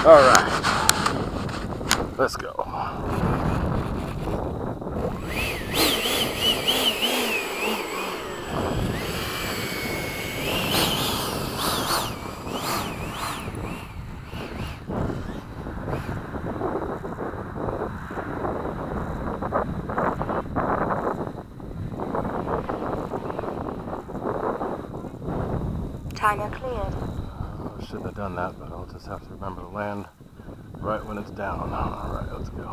Alright, let's go. Timer cleared. Shouldn't have done that, but I'll just have to remember to land right when it's down. Alright, let's go.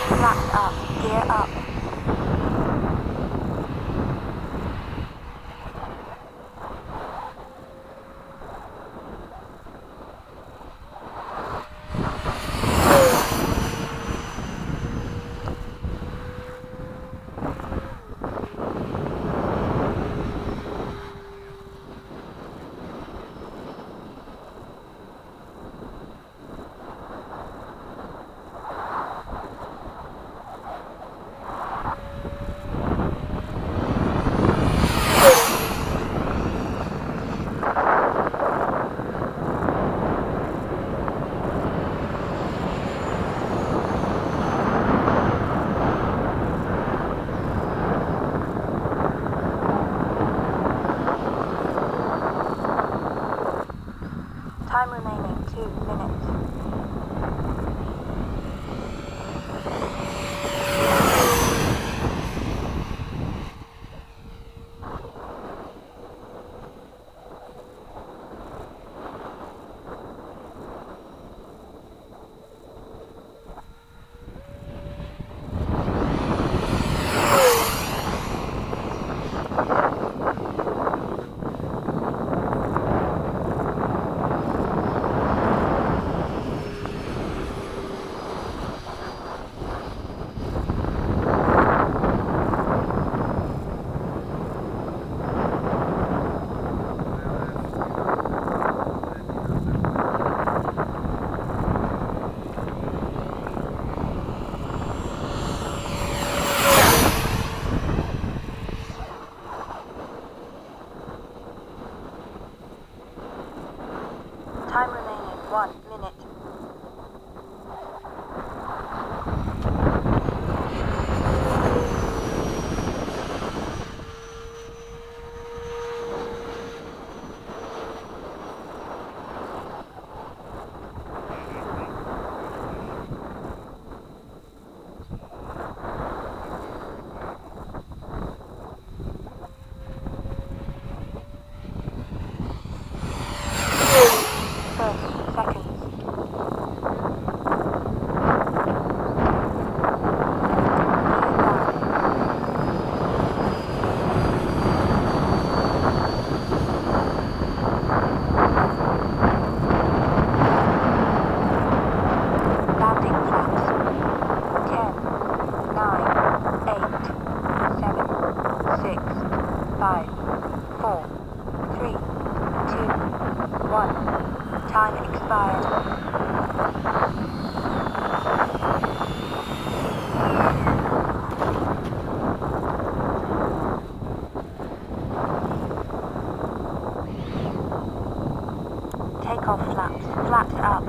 Flaps up, gear up. Time remaining 2 minutes. Time remaining 1 minute. Time expired. Takeoff flaps. Flaps up.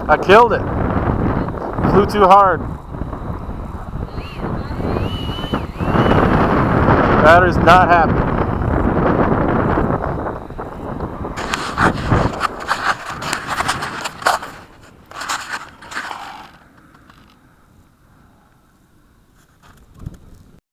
I killed it. Flew too hard. Battery's not happy.